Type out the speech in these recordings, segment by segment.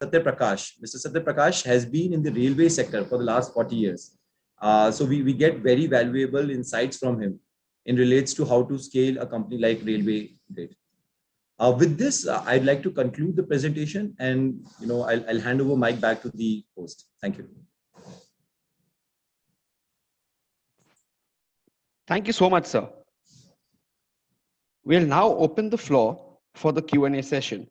Satya Prakash. Mr. Satya Prakash has been in the railway sector for the last 40 years. So we get very valuable insights from him in relates to how to scale a company like Railway did. With this, I'd like to conclude the presentation, and I'll hand over mic back to the host. Thank you. Thank you so much, sir. We'll now open the floor for the Q&A session.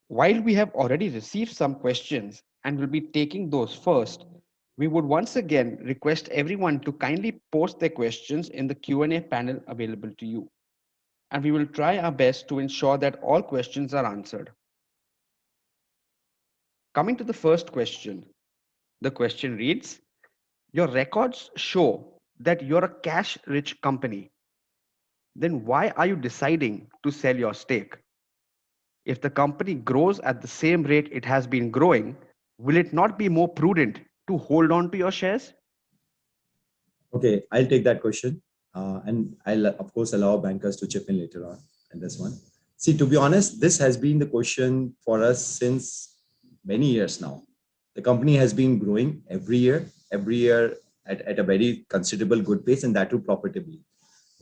While we have already received some questions and will be taking those first, we would once again request everyone to kindly post their questions in the Q&A panel available to you. And we will try our best to ensure that all questions are answered. Coming to the first question, the question reads, your records show that you're a cash-rich company. Then why are you deciding to sell your stake? If the company grows at the same rate it has been growing, will it not be more prudent to hold on to your shares? Okay, I'll take that question. And I'll, of course, allow bankers to chip in later on in this one. See, to be honest, this has been the question for us since many years now. The company has been growing every year at a very considerable good pace, and that too profitably.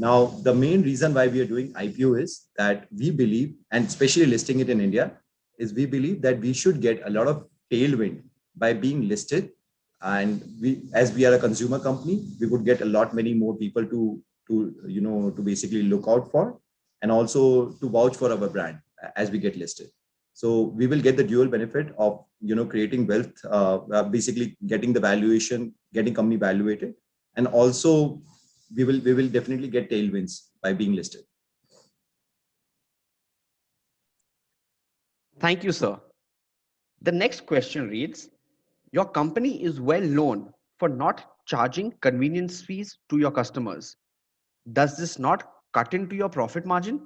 Now, the main reason why we are doing IPO is that we believe, and especially listing it in India, is we believe that we should get a lot of tailwind by being listed. And as we are a consumer company, we would get a lot many more people to basically look out for, and also to vouch for our brand as we get listed. So we will get the dual benefit of creating wealth, basically getting the valuation, getting company valuated, and also we will definitely get tailwinds by being listed. Thank you, sir. The next question reads, your company is well known for not charging convenience fees to your customers. Does this not cut into your profit margin?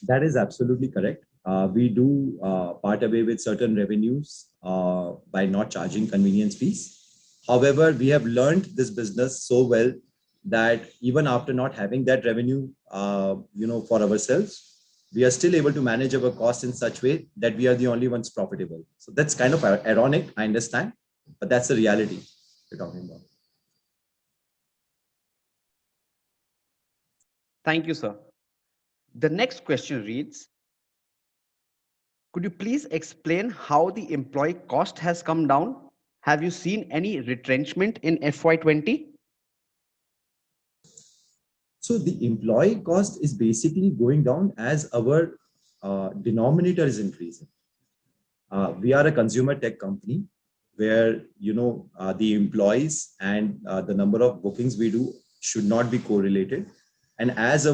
That is absolutely correct. We do part away with certain revenues by not charging convenience fees. However, we have learned this business so well that even after not having that revenue, for ourselves, we are still able to manage our costs in such way that we are the only ones profitable. So that's kind of ironic, I understand, but that's the reality we're talking about. Thank you, sir. The next question reads, could you please explain how the employee cost has come down? Have you seen any retrenchment in FY20? So the employee cost is basically going down as our denominator is increasing. We are a consumer tech company where the employees and the number of bookings we do should not be correlated. And as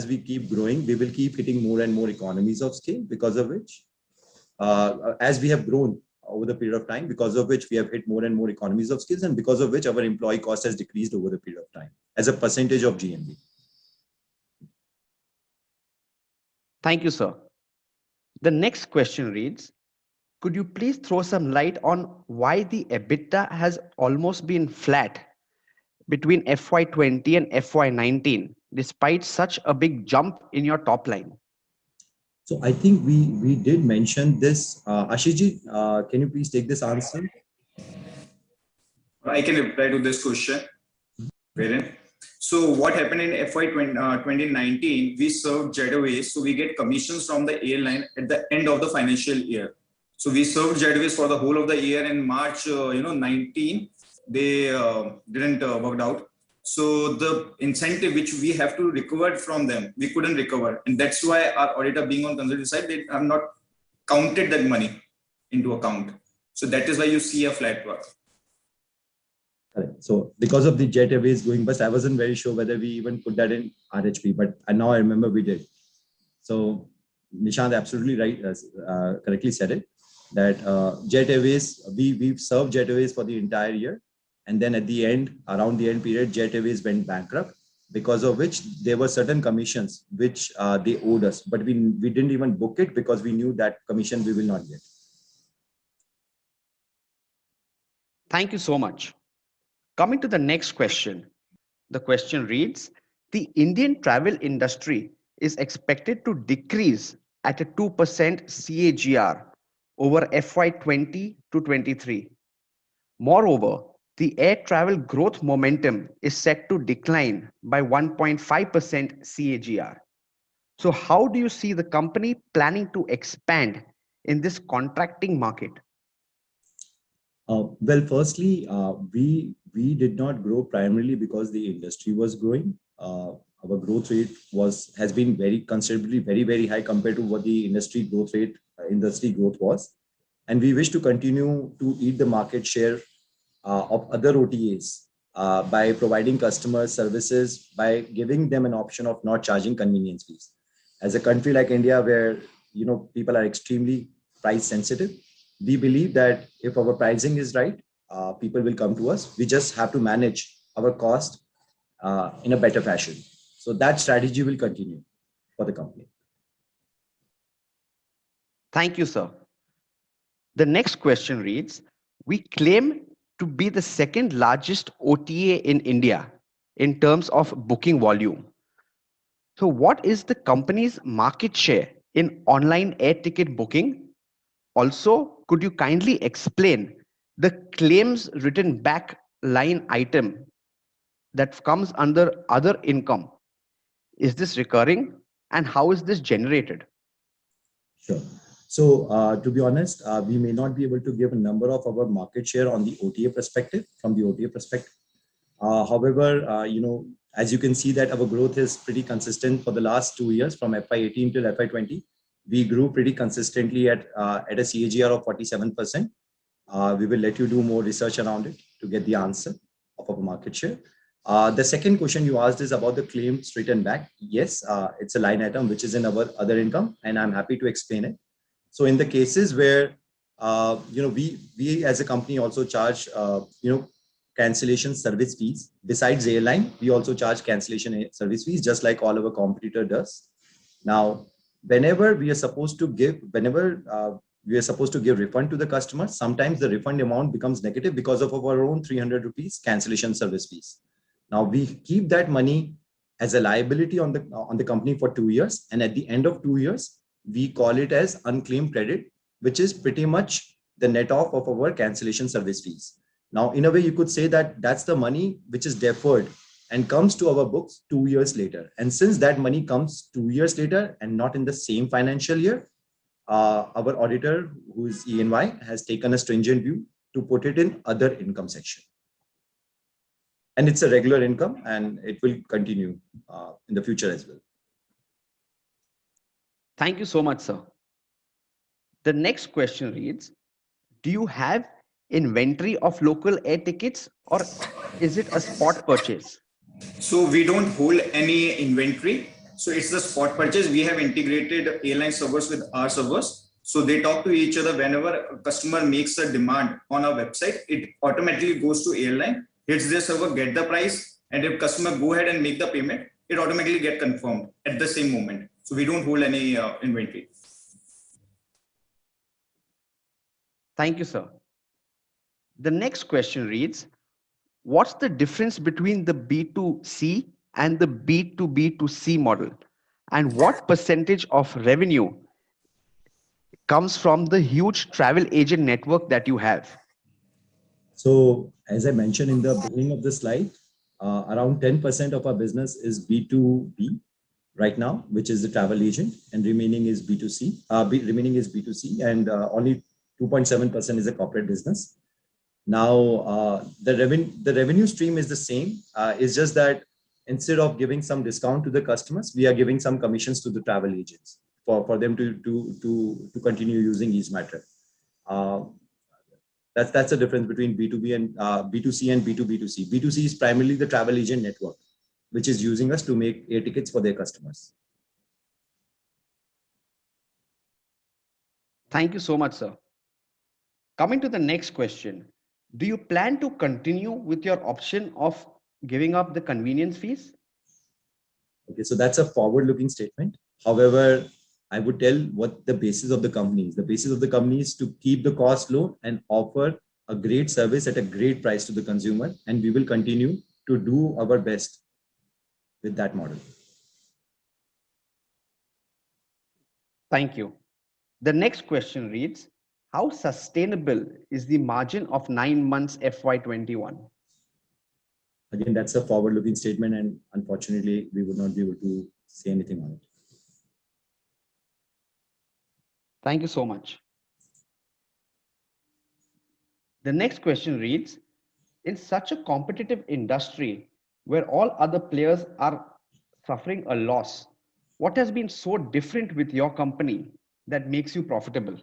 we keep growing, we will keep hitting more and more economies of scale, because of which, as we have grown over the period of time, because of which we have hit more and more economies of scale, and because of which our employee cost has decreased over the period of time as a percentage of GMV. Thank you, sir. The next question reads, could you please throw some light on why the EBITDA has almost been flat between FY20 and FY19, despite such a big jump in your top line? So I think we did mention this. Ashiji, can you please take this answer? I can reply to this question. Wherein, so what happened in FY 2019, we served Jetaways, so we get commissions from the airline at the end of the financial year. So we served Jetaways for the whole of the year. In March 19, they didn't work out. So the incentive which we have to recover from them, we couldn't recover. And that's why our auditor, being on conservative side, they have not counted that money into account. So that is why you see a flat growth. Correct. So because of the Jet Airways going bust, I wasn't very sure whether we even put that in RHP, but now I remember we did. So Nishant absolutely right, correctly said it, that Jet Airways, we've served Jet Airways for the entire year. And then at the end, around the end period, Jet Airways went bankrupt, because of which there were certain commissions which they owed us, but we didn't even book it because we knew that commission we will not get. Thank you so much. Coming to the next question. The question reads, the Indian travel industry is expected to decrease at a 2% CAGR over FY20 to 23. Moreover, the air travel growth momentum is set to decline by 1.5% CAGR. So, how do you see the company planning to expand in this contracting market? Well, firstly, we did not grow primarily because the industry was growing. Our growth rate has been very considerably very high compared to what the industry growth was, and we wish to continue to eat the market share of other OTAs by providing customer services, by giving them an option of not charging convenience fees. As a country like India, where people are extremely price sensitive, we believe that if our pricing is right, people will come to us. We just have to manage our cost in a better fashion. So that strategy will continue for the company. Thank you, sir. The next question reads, we claim to be the second largest OTA in India in terms of booking volume. So what is the company's market share in online air ticket booking? Also, could you kindly explain the claims written back line item that comes under other income? Is this recurring and how is this generated? Sure. So to be honest, we may not be able to give a number of our market share on the OTA perspective, from the OTA perspective. However, as you can see that our growth is pretty consistent for the last 2 years, from FY18 till FY20. We grew pretty consistently at a CAGR of 47%. We will let you do more research around it to get the answer of our market share. The second question you asked is about the claims written back. Yes, it's a line item which is in our other income, and I'm happy to explain it. So in the cases where we as a company also charge cancellation service fees. Besides airline, we also charge cancellation service fees, just like all our competitor does. Now, whenever we are supposed to give refund to the customer, sometimes the refund amount becomes negative because of our own 300 rupees cancellation service fees. Now we keep that money as a liability on the company for 2 years, and at the end of 2 years, we call it as unclaimed credit, which is pretty much the net off of our cancellation service fees. Now, in a way, you could say that that's the money which is deferred and comes to our books 2 years later. And since that money comes 2 years later and not in the same financial year, our auditor, who is EY, has taken a stringent view to put it in other income section. And it's a regular income, and it will continue in the future as well. Thank you so much, sir. The next question reads, do you have inventory of local air tickets, or is it a spot purchase? So we don't hold any inventory. So it's the spot purchase. We have integrated airline servers with our servers. So they talk to each other. Whenever a customer makes a demand on our website, it automatically goes to airline, hits their server, get the price. And if customer go ahead and make the payment, it automatically get confirmed at the same moment. So we don't hold any inventory. Thank you, sir. The next question reads, what's the difference between the B2C and the B2B2C model? And what percentage of revenue comes from the huge travel agent network that you have? So as I mentioned in the beginning of the slide, around 10% of our business is B2B right now, which is the travel agent, and remaining is B2C. And only 2.7% is a corporate business. Now, the revenue stream is the same. It's just that instead of giving some discount to the customers, we are giving some commissions to the travel agents for them to continue using EaseMatter. That's the difference between B2B and B2C and B2B2C. B2C is primarily the travel agent network, which is using us to make air tickets for their customers. Thank you so much, sir. Coming to the next question, do you plan to continue with your option of giving up the convenience fees? Okay, so that's a forward-looking statement. However, I would tell what the basis of the company is. The basis of the company is to keep the cost low and offer a great service at a great price to the consumer. And we will continue to do our best with that model. Thank you. The next question reads, How sustainable is the margin of 9 months FY21? Again, that's a forward-looking statement, and unfortunately, we would not be able to say anything on it. Thank you so much. The next question reads, in such a competitive industry where all other players are suffering a loss, what has been so different with your company that makes you profitable?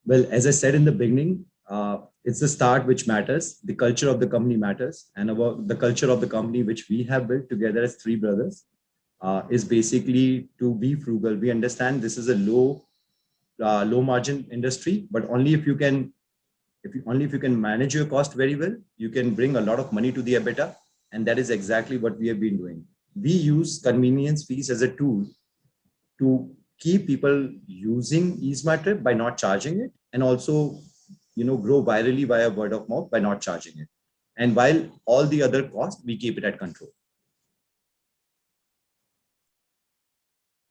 Well, as I said in the beginning, it's the start which matters. The culture of the company matters, and the culture of the company which we have built together as three brothers is basically to be frugal. We understand this is a low margin industry, but only if you can manage your cost very well, you can bring a lot of money to the EBITDA, and that is exactly what we have been doing. We use convenience fees as a tool to keep people using EaseMyTrip by not charging it, and also grow virally via word of mouth by not charging it. And while all the other costs, we keep it at control.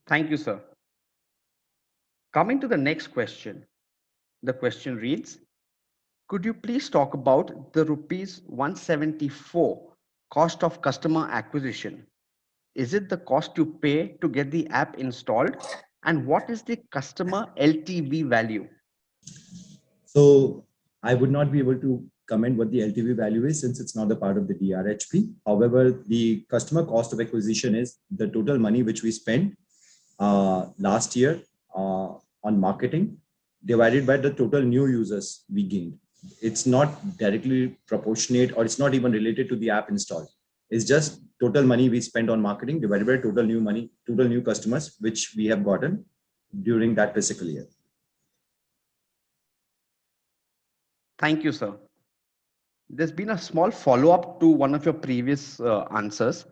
Thank you, sir. Coming to the next question. The question reads, could you please talk about the rupees 174 cost of customer acquisition? Is it the cost you pay to get the app installed? And what is the customer LTV value? So I would not be able to comment what the LTV value is since it's not a part of the DRHP. However, the customer cost of acquisition is the total money which we spent last year on marketing divided by the total new users we gained. It's not directly proportionate, or it's not even related to the app install. It's just total money we spent on marketing divided by total new customers which we have gotten during that fiscal year. Thank you, sir. There's been a small follow-up to one of your previous answers.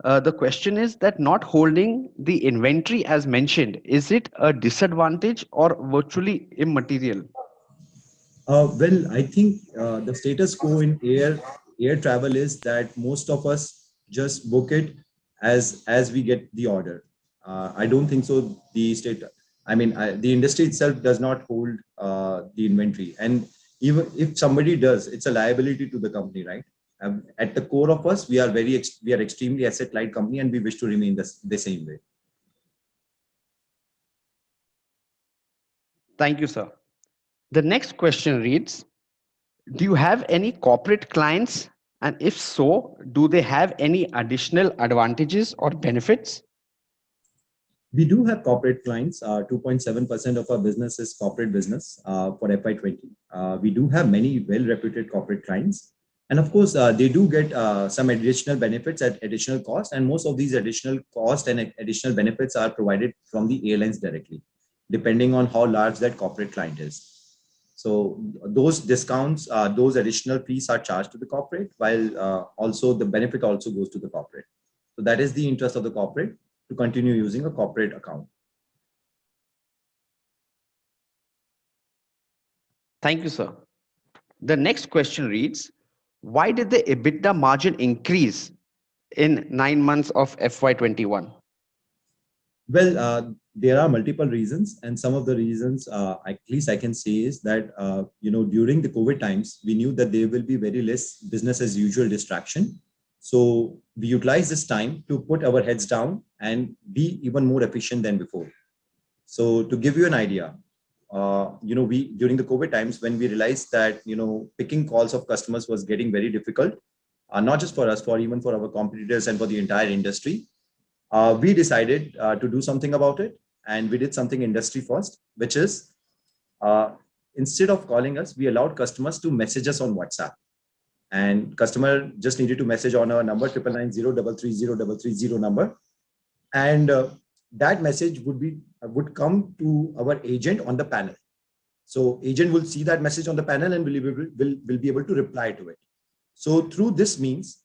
The question is that not holding the inventory as mentioned, is it a disadvantage or virtually immaterial? Well, I think the status quo in air travel is that most of us just book it as we get the order. I don't think so. The industry itself does not hold the inventory, and even if somebody does, it's a liability to the company, right? At the core of us, we are extremely asset light company, and we wish to remain the same way. Thank you, sir. The next question reads, do you have any corporate clients? And if so, do they have any additional advantages or benefits? We do have corporate clients. 2.7% of our business is corporate business for FY20. We do have many well-reputed corporate clients. And of course, they do get some additional benefits at additional cost. And most of these additional cost and additional benefits are provided from the airlines directly, depending on how large that corporate client is. So those discounts, those additional fees are charged to the corporate, while also the benefit also goes to the corporate. So that is the interest of the corporate to continue using a corporate account. Thank you, sir. The next question reads, why did the EBITDA margin increase in 9 months of FY21? Well, there are multiple reasons, and some of the reasons, at least I can say, is that during the COVID times, we knew that there will be very less business as usual distraction. So we utilize this time to put our heads down and be even more efficient than before. So to give you an idea, we during the COVID times, when we realized that picking calls of customers was getting very difficult, not just for us, even for our competitors and for the entire industry. We decided to do something about it, and we did something industry first, which is instead of calling us, we allowed customers to message us on WhatsApp, and customer just needed to message on our number 9990330 number, and that message would come to our agent on the panel. So agent will see that message on the panel and will be able to reply to it. So through this means,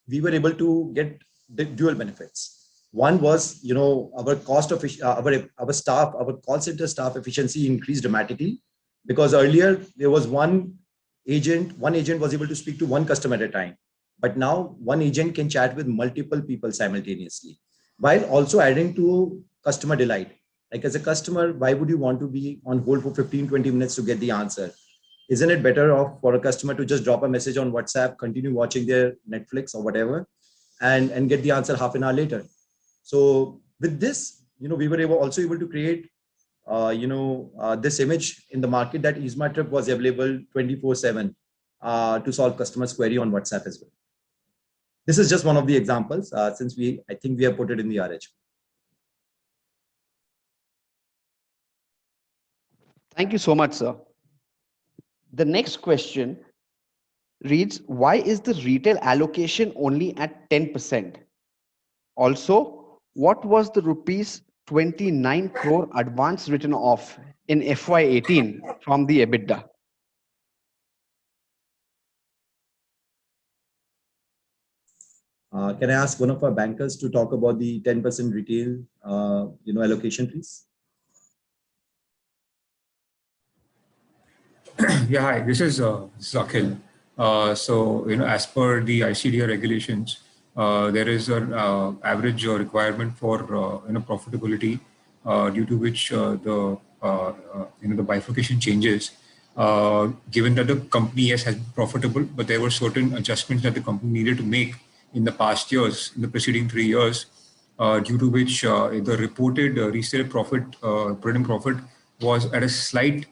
we were able to get the dual benefits. One was, our cost of our staff, our call center staff efficiency increased dramatically, because earlier there was one agent was able to speak to one customer at a time. But now one agent can chat with multiple people simultaneously, while also adding to customer delight. Like as a customer, why would you want to be on hold for 15, 20 minutes to get the answer? Isn't it better off for a customer to just drop a message on WhatsApp, continue watching their Netflix or whatever, and get the answer half an hour later? So with this, we were also able to create, this image in the market that EaseMyTrip was available 24/7 to solve customers' query on WhatsApp as well. This is just one of the examples, since I think we have put it in the RH. Thank you so much, sir. The next question reads, why is the retail allocation only at 10%? Also, what was the rupees 29 crore advance written off in FY18 from the EBITDA? Can I ask one of our bankers to talk about the 10% retail, allocation, please? Yeah, hi, this is Akhil. So, as per the ICDR regulations, there is an average requirement for, profitability, due to which the bifurcation changes. Given that the company, yes, has been profitable, but there were certain adjustments that the company needed to make in the past years, in the preceding 3 years, due to which the reported restated profit, operating profit, was at a slight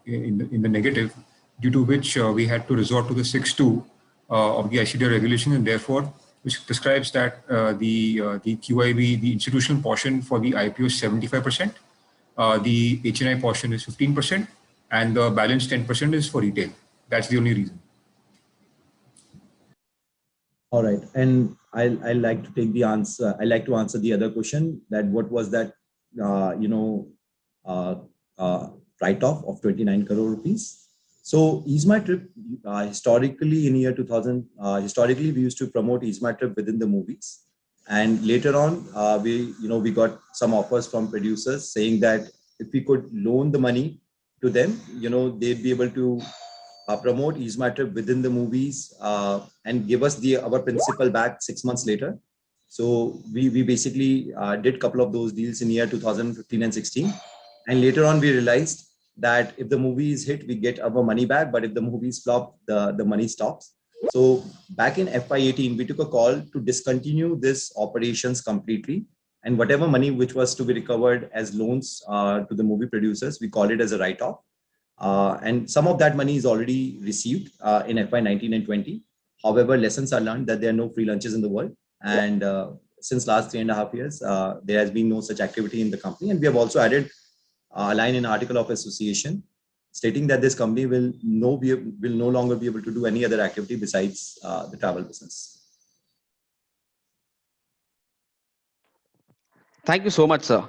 in the negative, due to which we had to resort to the 6.2 of the ICDR regulation, and therefore, which prescribes that the QIB, the institutional portion for the IPO is 75%, the HNI portion is 15%, and the balance 10% is for retail. That's the only reason. All right, and I like to take the answer. I like to answer the other question, that what was that, write-off of 29 crore rupees. So EaseMyTrip, historically in year 2000, historically we used to promote EaseMyTrip within the movies, and later on we got some offers from producers saying that if we could loan the money to them, they'd be able to promote EaseMyTrip within the movies, and give us our principal back 6 months later. So we basically did a couple of those deals in year 2015 and 16. And later on, we realized that if the movie is hit, we get our money back. But if the movies flop, the money stops. So back in FY18, we took a call to discontinue this operations completely. And whatever money which was to be recovered as loans to the movie producers, we call it as a write-off. And some of that money is already received in FY19 and 20. However, lessons are learned that there are no free lunches in the world. And since last 3.5 years, there has been no such activity in the company. And we have also added a line in article of association stating that this company will no longer be able to do any other activity besides the travel business. Thank you so much, sir.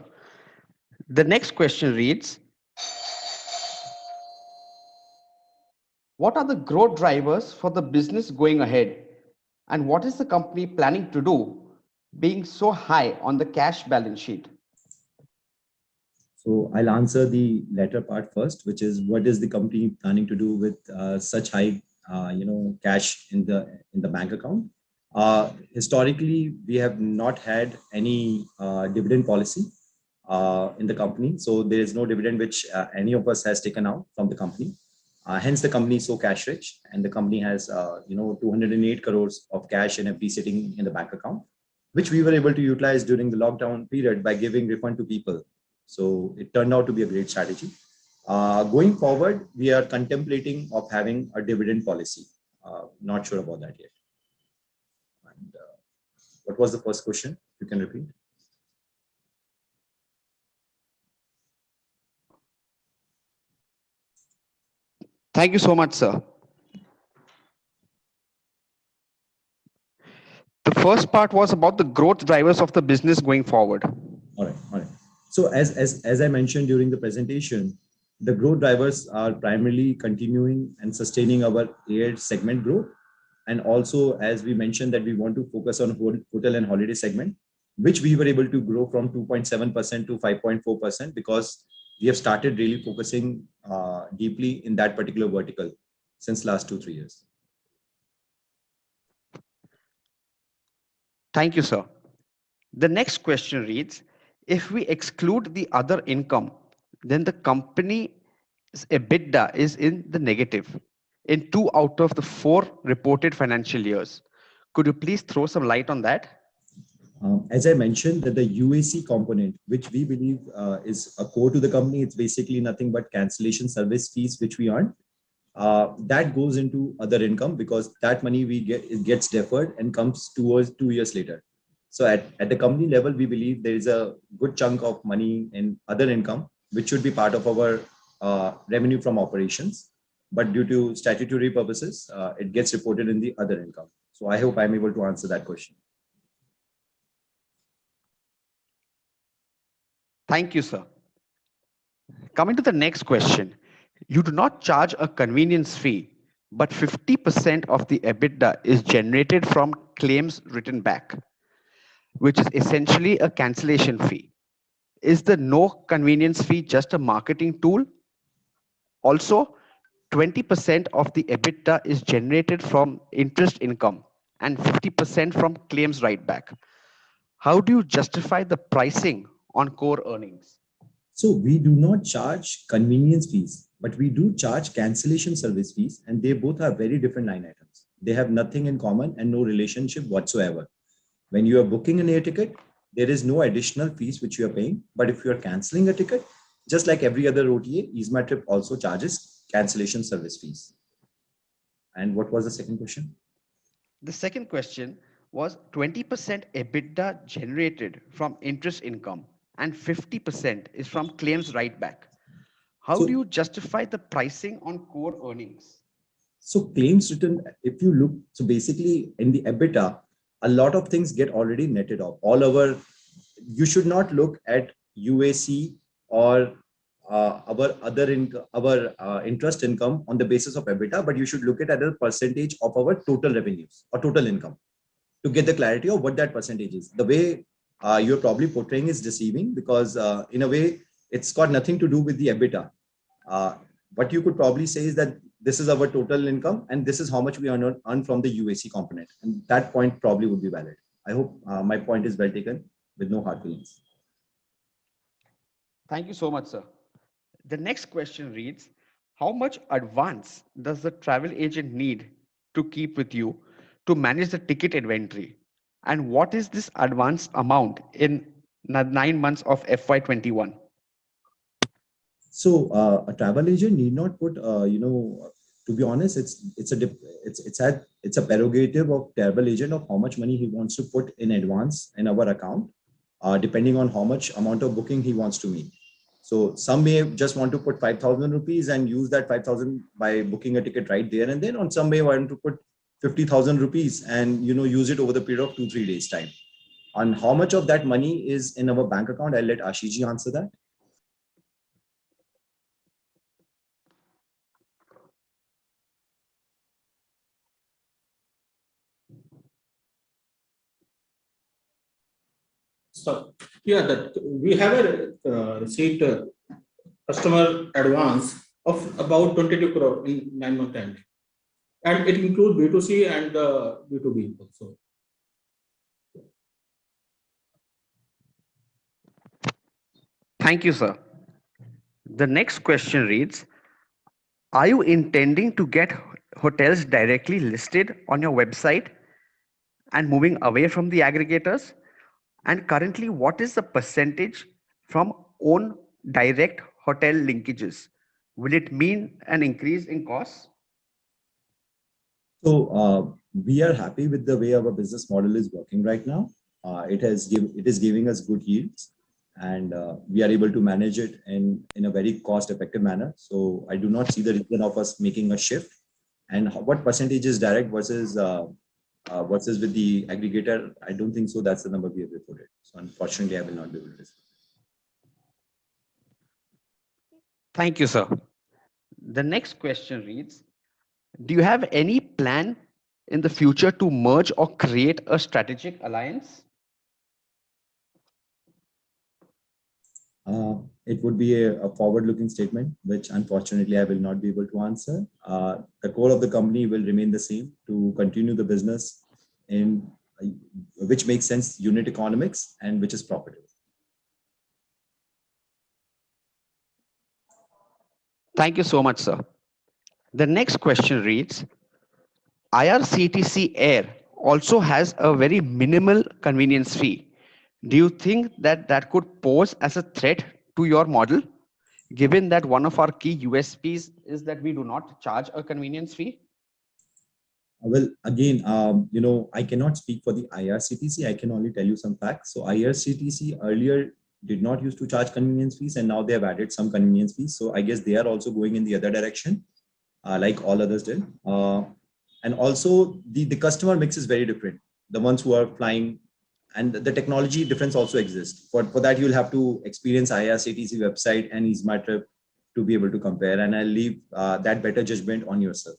The next question reads, what are the growth drivers for the business going ahead? And what is the company planning to do, being so high on the cash balance sheet? So I'll answer the latter part first, which is what is the company planning to do with such high, cash in the bank account. Historically, we have not had any dividend policy in the company. So there is no dividend which any of us has taken out from the company. Hence, the company is so cash rich, and the company has 208 crores of cash and FD sitting in the bank account, which we were able to utilize during the lockdown period by giving refund to people. So it turned out to be a great strategy. Going forward, we are contemplating of having a dividend policy. Not sure about that yet. And what was the first question? You can repeat. Thank you so much, sir. The first part was about the growth drivers of the business going forward. All right. So as I mentioned during the presentation, the growth drivers are primarily continuing and sustaining our air segment growth. And also, as we mentioned, that we want to focus on hotel and holiday segment, which we were able to grow from 2.7% to 5.4% because we have started really focusing deeply in that particular vertical since last 2-3 years. Thank you, sir. The next question reads, If we exclude the other income, then the company's EBITDA is in the negative in 2 out of the 4 reported financial years. Could you please throw some light on that? As I mentioned, that the UAC component, which we believe is a core to the company, it's basically nothing but cancellation service fees which we earn. That goes into other income because that money we get, it gets deferred and comes towards 2 years later. So at the company level, we believe there is a good chunk of money in other income, which should be part of our revenue from operations. But due to statutory purposes, it gets reported in the other income. So I hope I'm able to answer that question. Thank you, sir. Coming to the next question. You do not charge a convenience fee, but 50% of the EBITDA is generated from claims written back, which is essentially a cancellation fee. Is the no convenience fee just a marketing tool? Also, 20% of the EBITDA is generated from interest income and 50% from claims write back. How do you justify the pricing on core earnings? So we do not charge convenience fees, but we do charge cancellation service fees, and they both are very different line items. They have nothing in common and no relationship whatsoever. When you are booking an air ticket, there is no additional fees which you are paying. But if you are canceling a ticket, just like every other OTA, EaseMyTrip also charges cancellation service fees. And what was the second question? The second question was 20% EBITDA generated from interest income and 50% is from claims write back. How do you justify the pricing on core earnings? So claims written, if you look, so basically in the EBITDA, a lot of things get already netted off. You should not look at UAC or our interest income on the basis of EBITDA, but you should look at a percentage of our total revenues or total income to get the clarity of what that percentage is. The way you're probably portraying is deceiving because in a way, it's got nothing to do with the EBITDA. What you could probably say is that this is our total income and this is how much we earn from the UAC component. And that point probably would be valid. I hope my point is well taken with no hard feelings. Thank you so much, sir. The next question reads, how much advance does the travel agent need to keep with you to manage the ticket inventory? And what is this advance amount in 9 months of FY21? So a travel agent need not put, to be honest, it's a prerogative of travel agent of how much money he wants to put in advance in our account, depending on how much amount of booking he wants to make. So some may just want to put 5,000 rupees and use that 5,000 by booking a ticket right there and then. On some may want to put 50,000 rupees and use it over the period of 2-3 days time. On how much of that money is in our bank account, I'll let Ashiji answer that. So yeah, that we have a receipt customer advance of about 22 crore in 9 month end, and it includes B2C and B2B also. Thank you, sir. The next question reads, are you intending to get hotels directly listed on your website and moving away from the aggregators? And currently, what is the percentage from own direct hotel linkages? Will it mean an increase in costs? So we are happy with the way our business model is working right now. It is giving us good yields, and we are able to manage it in a very cost-effective manner. So I do not see the reason of us making a shift. And what percentage is direct versus with the aggregator, I don't think so. That's the number we have reported. So unfortunately, I will not be able to respond. Thank you, sir. The next question reads, do you have any plan in the future to merge or create a strategic alliance? It would be a forward-looking statement, which unfortunately I will not be able to answer. The core of the company will remain the same to continue the business in which makes sense unit economics and which is profitable. Thank you so much, sir. The next question reads, IRCTC Air also has a very minimal convenience fee. Do you think that that could pose as a threat to your model, given that one of our key USPs is that we do not charge a convenience fee? Well, again, I cannot speak for the IRCTC. I can only tell you some facts. So IRCTC earlier did not used to charge convenience fees, and now they have added some convenience fees. So I guess they are also going in the other direction, like all others did. And also the customer mix is very different. The ones who are flying, and the technology difference also exists. For that, you'll have to experience IRCTC website and EasyMyTrip to be able to compare. And I'll leave that better judgment on yourself.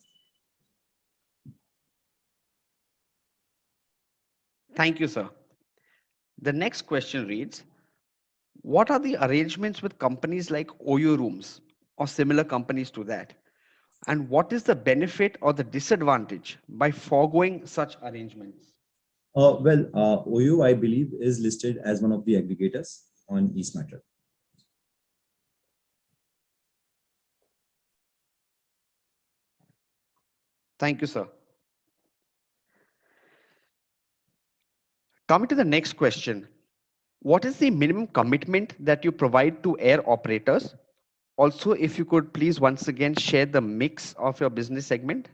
Thank you, sir. The next question reads, what are the arrangements with companies like OYO Rooms or similar companies to that? And what is the benefit or the disadvantage by foregoing such arrangements? OYO, I believe, is listed as one of the aggregators on EasyMyTrip. Thank you, sir. Coming to the next question, what is the minimum commitment that you provide to air operators? Also, if you could please once again share the mix of your business segment.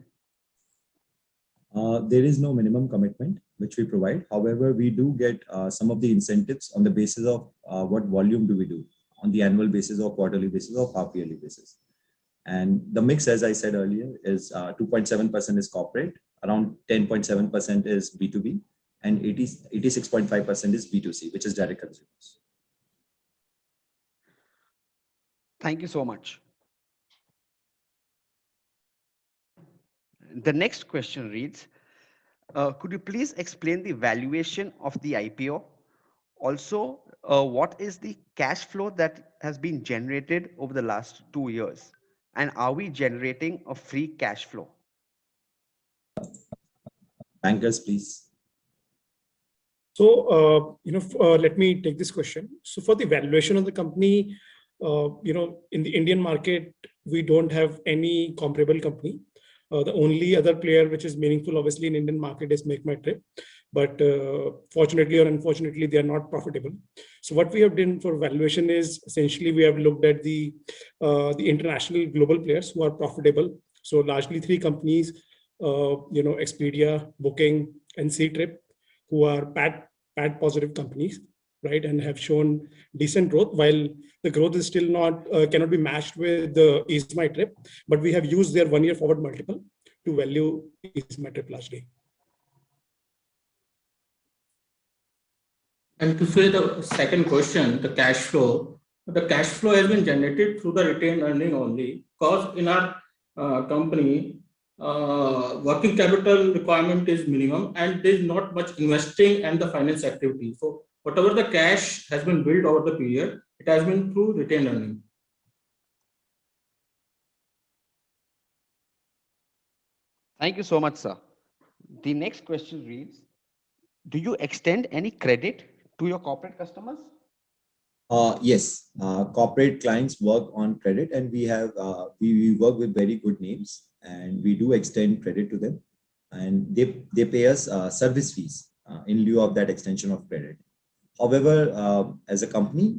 There is no minimum commitment which we provide. However, we do get some of the incentives on the basis of what volume do we do on the annual basis or quarterly basis or half yearly basis. And the mix, as I said earlier, is 2.7% is corporate, around 10.7% is B2B, and 86.5% is B2C, which is direct consumers. Thank you so much. The next question reads, could you please explain the valuation of the IPO? Also, what is the cash flow that has been generated over the last 2 years? And are we generating a free cash flow? Bankers, please. So, let me take this question. So for the valuation of the company, in the Indian market, we don't have any comparable company. The only other player which is meaningful, obviously, in Indian market is MakeMyTrip. But fortunately or unfortunately, they are not profitable. So what we have done for valuation is essentially we have looked at the international global players who are profitable. So largely 3 companies, Expedia, Booking, and Ctrip, who are PAT positive companies, right, and have shown decent growth. While the growth is still not cannot be matched with the EasyMyTrip, but we have used their 1-year forward multiple to value EasyMyTrip largely. And to say the second question, the cash flow has been generated through the retained earning only, because in our company, working capital requirement is minimum and there is not much investing and the finance activity. So whatever the cash has been built over the period, it has been through retained earning. Thank you so much, sir. The next question reads, do you extend any credit to your corporate customers? Yes, corporate clients work on credit, and we have we work with very good names, and we do extend credit to them, and they pay us service fees in lieu of that extension of credit. However, as a company,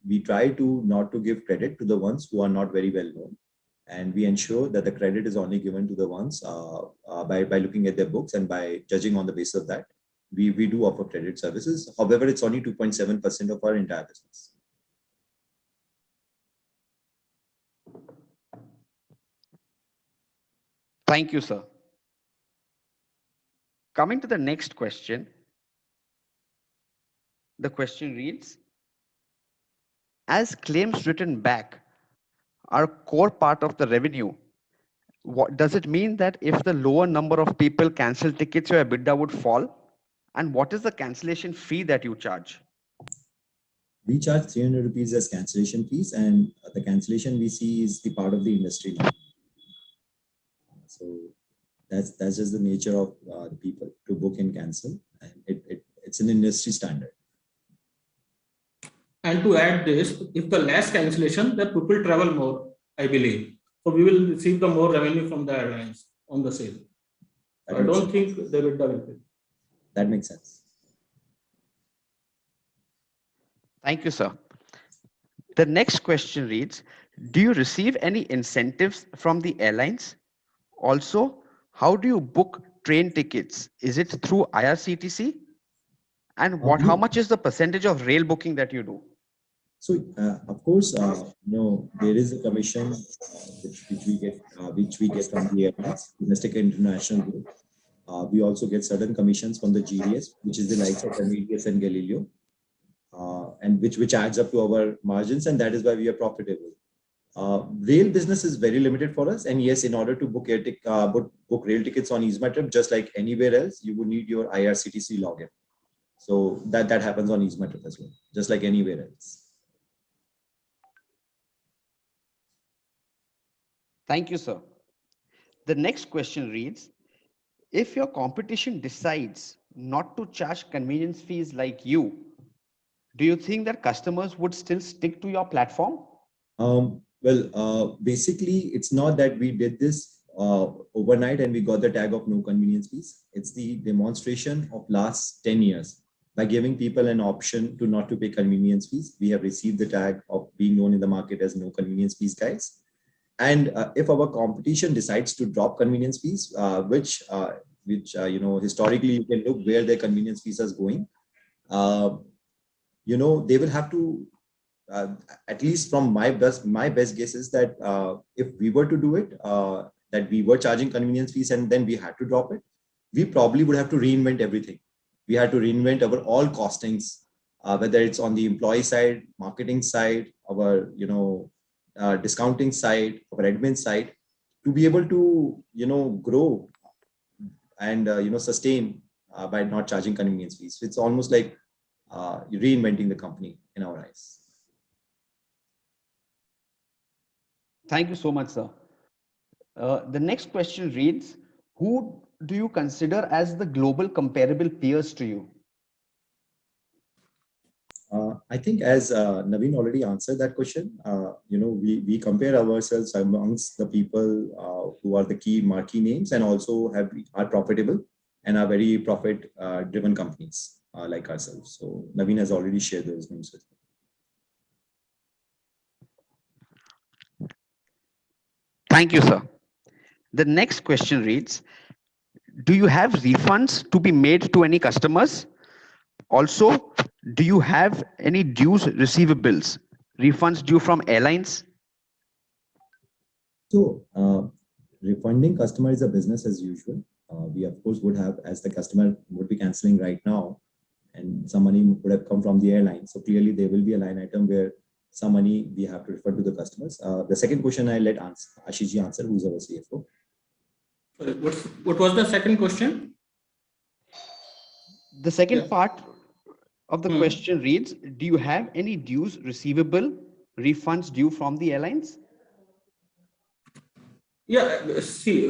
we try to not to give credit to the ones who are not very well known, and we ensure that the credit is only given to the ones by looking at their books and by judging on the basis of that. We do offer credit services. However, it's only 2.7% of our entire business. Thank you, sir. Coming to the next question, the question reads, as claims written back are core part of the revenue, what does it mean that if the lower number of people cancel tickets, your EBITDA would fall? And what is the cancellation fee that you charge? We charge 300 rupees as cancellation fees, and the cancellation we see is the part of the industry now. So that's just the nature of the people to book and cancel, and it's an industry standard. And to add this, if the less cancellation, the people travel more, I believe. So we will receive the more revenue from the airlines on the sale. That I makes don't sense. think the EBITDA will be. That makes sense. Thank you, sir. The next question reads, do you receive any incentives from the airlines? Also, how do you book train tickets? Is it through IRCTC? And how much is the percentage of rail booking that you do? So, of course, there is a commission which we get from the airlines, domestic and international route. We also get certain commissions from the GDS, which is the likes of Prometheus and Galileo, and which adds up to our margins, and that is why we are profitable. Rail business is very limited for us, and yes, in order to book book rail tickets on EaseMyTrip, just like anywhere else, you would need your IRCTC login. So that happens on EaseMyTrip as well, just like anywhere else. Thank you, sir. The next question reads, if your competition decides not to charge convenience fees like you, do you think that customers would still stick to your platform? Basically, it's not that we did this overnight and we got the tag of no convenience fees. It's the demonstration of last 10 years. By giving people an option to not to pay convenience fees, we have received the tag of being known in the market as no convenience fees guys. And if our competition decides to drop convenience fees, which historically you can look where their convenience fees is going, they will have to, at least from my best guess is that if we were to do it, that we were charging convenience fees and then we had to drop it, we probably would have to reinvent everything. We had to reinvent our all costings, whether it's on the employee side, marketing side, our discounting side, our admin side, to be able to grow and sustain by not charging convenience fees. It's almost like reinventing the company in our eyes. Thank you so much, sir. The next question reads, who do you consider as the global comparable peers to you? I think as Naveen already answered that question, we compare ourselves amongst the people who are the key marquee names and also are profitable and are very profit driven companies like ourselves. So Naveen has already shared those names with me. Thank you, sir. The next question reads, do you have refunds to be made to any customers? Also, do you have any dues receivables, refunds due from airlines? So, refunding customer is a business as usual. We of course would have, as the customer would be canceling right now, and some money would have come from the airline. So clearly there will be a line item where some money we have to refer to the customers. The second question I let Ashish ji answer, who's our CFO. What was the second question? The second part of the question reads, do you have any dues receivable, refunds due from the airlines? Yeah, see,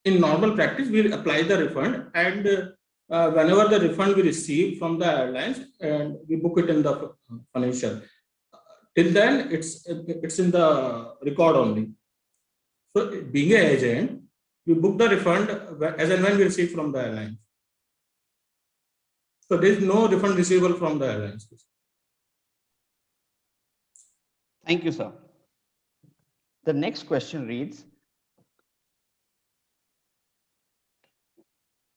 in normal practice, we apply the refund, and whenever the refund we receive from the airlines, and we book it in the financial. Till then, it's in the record only. So, being an agent, we book the refund as and when we receive from the airlines. So there is no refund receivable from the airlines. Thank you, sir. The next question reads,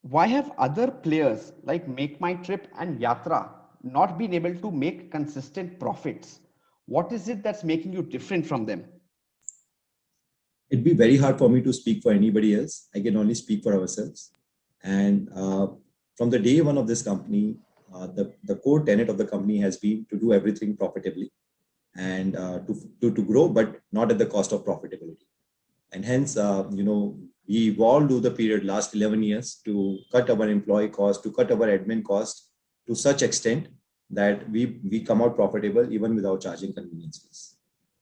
why have other players like MakeMyTrip and Yatra not been able to make consistent profits? What is it that's making you different from them? It'd be very hard for me to speak for anybody else. I can only speak for ourselves. And from the day one of this company, the core tenet of the company has been to do everything profitably and to grow, but not at the cost of profitability. And hence, we evolved over the period last 11 years to cut our employee cost, to cut our admin cost to such extent that we come out profitable even without charging convenience fees.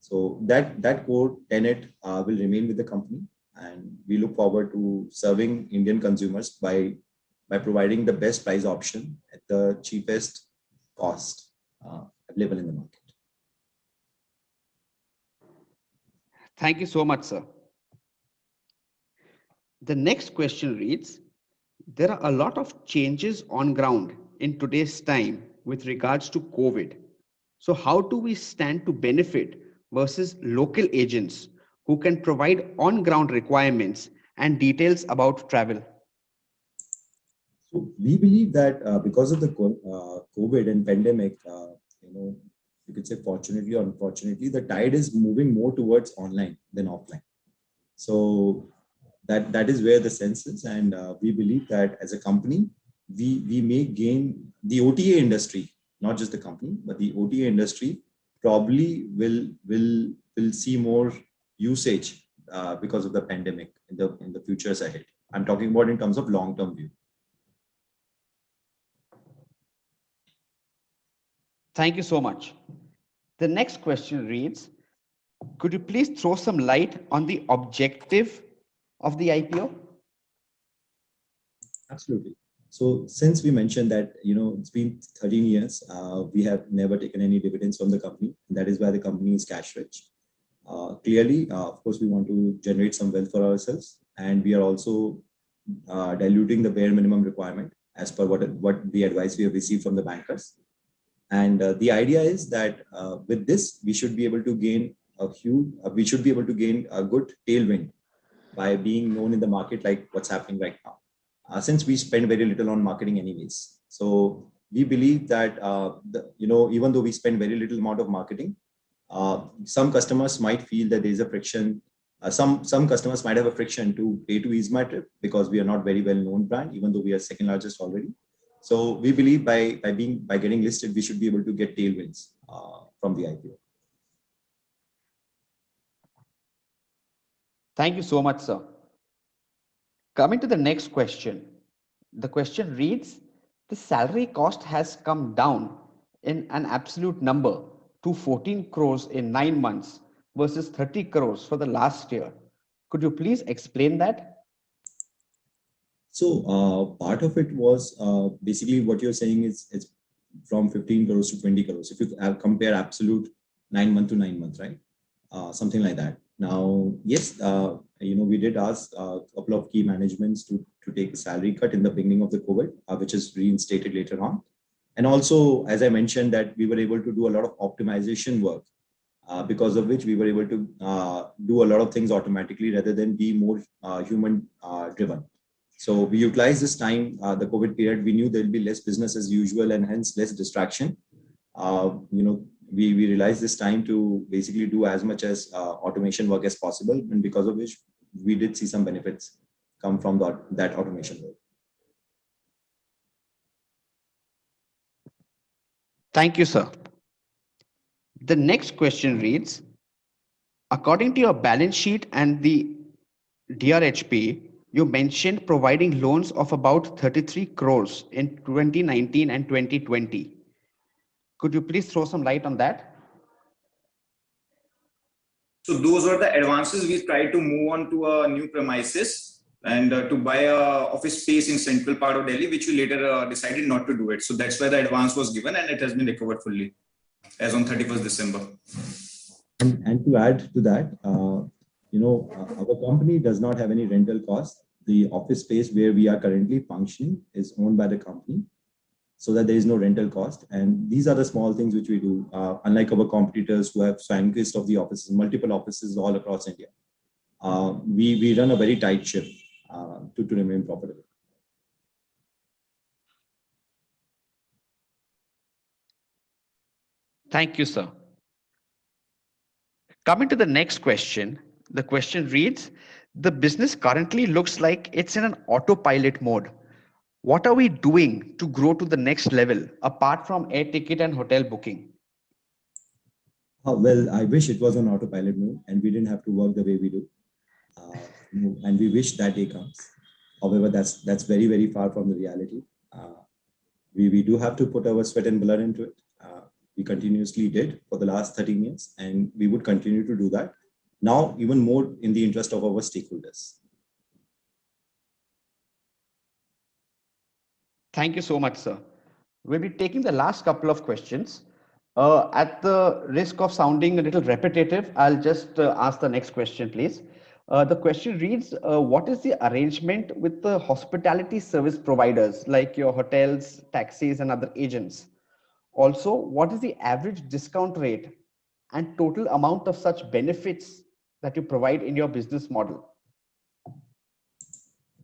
So that core tenet will remain with the company, and we look forward to serving Indian consumers by providing the best price option at the cheapest cost available in the market. Thank you so much, sir. The next question reads, there are a lot of changes on ground in today's time with regards to COVID. So how do we stand to benefit versus local agents who can provide on ground requirements and details about travel? So we believe that because of the COVID and pandemic, you could say fortunately or unfortunately, the tide is moving more towards online than offline. So that is where the sense is, and we believe that as a company, we may gain the OTA industry, not just the company, but the OTA industry probably will see more usage because of the pandemic in the futures ahead. I'm talking about in terms of long-term view. Thank you so much. The next question reads, could you please throw some light on the objective of the IPO? Absolutely. So since we mentioned that, it's been 13 years, we have never taken any dividends from the company. That is why the company is cash rich. Clearly, of course, we want to generate some wealth for ourselves, and we are also diluting the bare minimum requirement as per what the advice we have received from the bankers. And the idea is that with this, we should be able to gain a good tailwind by being known in the market like what's happening right now. Since we spend very little on marketing anyways. So we believe that, even though we spend very little amount of marketing, some customers might feel that there is a friction. Some customers might have a friction to pay to EaseMyTrip because we are not very well known brand, even though we are second largest already. So we believe by getting listed, we should be able to get tailwinds from the IPO. Thank you so much, sir. Coming to the next question. The question reads, the salary cost has come down in an absolute number to 14 crores in 9 months versus 30 crores for the last year. Could you please explain that? So part of it was basically what you're saying is it's from 15 crores to 20 crores. If you compare absolute 9 month to 9 month, right? Something like that. Now, yes, we did ask a couple of key managements to take a salary cut in the beginning of the COVID, which is reinstated later on. And also, as I mentioned, that we were able to do a lot of optimization work because of which we were able to do a lot of things automatically rather than be more human driven. So we utilized this time, the COVID period. We knew there will be less business as usual and hence less distraction. We realized this time to basically do as much as automation work as possible, and because of which we did see some benefits come from that automation work. Thank you, sir. The next question reads, according to your balance sheet and the DRHP, you mentioned providing loans of about 33 crores in 2019 and 2020. Could you please throw some light on that? So those were the advances. We tried to move on to a new premises and to buy a office space in central part of Delhi, which we later decided not to do it. So that's why the advance was given and it has been recovered fully as on 31st December. And to add to that, our company does not have any rental cost. The office space where we are currently functioning is owned by the company, so that there is no rental cost. And these are the small things which we do, unlike our competitors who have swankest of the offices, multiple offices all across India. We run a very tight ship to remain profitable. Thank you, sir. Coming to the next question, the question reads, the business currently looks like it's in an autopilot mode. What are we doing to grow to the next level apart from air ticket and hotel booking? Well, I wish it was on autopilot mode and we didn't have to work the way we do. And we wish that day comes. However, that's very, very far from the reality. We do have to put our sweat and blood into it. We continuously did for the last 13 years, and we would continue to do that. Now, even more in the interest of our stakeholders. Thank you so much, sir. We'll be taking the last couple of questions. At the risk of sounding a little repetitive, I'll just ask the next question, please. The question reads, what is the arrangement with the hospitality service providers like your hotels, taxis, and other agents? Also, what is the average discount rate and total amount of such benefits that you provide in your business model?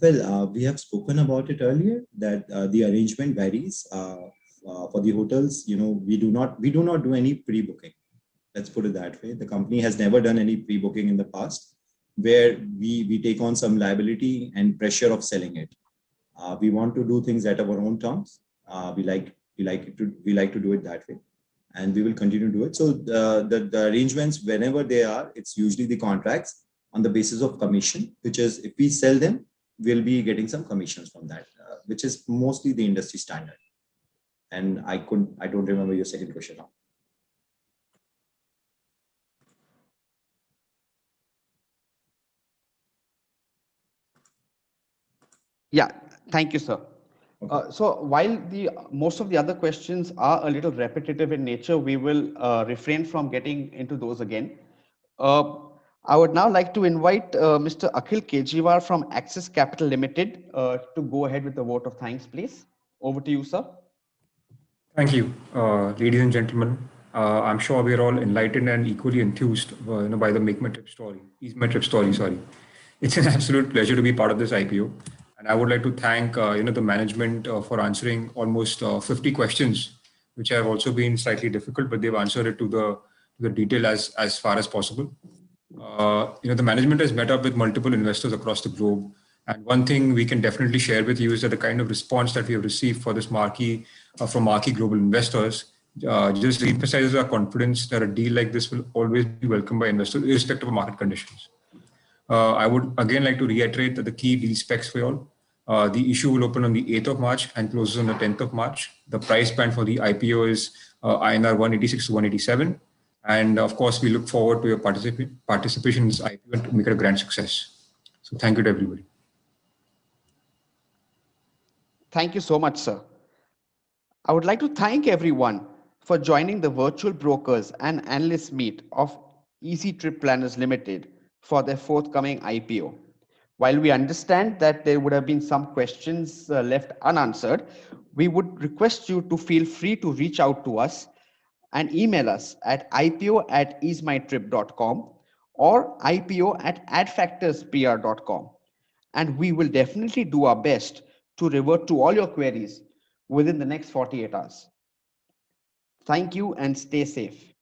Well, we have spoken about it earlier that the arrangement varies. For the hotels, we do not do any pre-booking. Let's put it that way. The company has never done any pre-booking in the past, where we take on some liability and pressure of selling it. We want to do things at our own terms. We like to do it that way, and we will continue to do it. So the arrangements, whenever they are, it's usually the contracts on the basis of commission, which is if we sell them, we'll be getting some commissions from that, which is mostly the industry standard. And I don't remember your second question now. Yeah, thank you, sir. So while most of the other questions are a little repetitive in nature, we will refrain from getting into those again. I would now like to invite Mr. Akhil Kejriwal from Axis Capital Limited to go ahead with the vote of thanks, please. Over to you, sir. Thank you, ladies and gentlemen. I'm sure we're all enlightened and equally enthused by the Make My Trip story, Ease My Trip story, sorry. It's an absolute pleasure to be part of this IPO. And I would like to thank the management for answering almost 50 questions, which have also been slightly difficult, but they've answered it to the detail as far as possible. The management has met up with multiple investors across the globe. And one thing we can definitely share with you is that the kind of response that we have received for this from marquee global investors just emphasizes our confidence that a deal like this will always be welcomed by investors, irrespective of market conditions. I would again like to reiterate that the key deal specs for you all. The issue will open on the 8th of March and closes on the 10th of March. The price band for the IPO is INR 186 to 187. And of course, we look forward to your participation in this IPO and to make it a grand success. So thank you to everybody. Thank you so much, sir. I would like to thank everyone for joining the virtual brokers and analyst meet of Easy Trip Planners Limited for their forthcoming IPO. While we understand that there would have been some questions left unanswered, we would request you to feel free to reach out to us and email us at ipo@easemytrip.com or ipo@adfactorspr.com. And we will definitely do our best to revert to all your queries within the next 48 hours. Thank you and stay safe.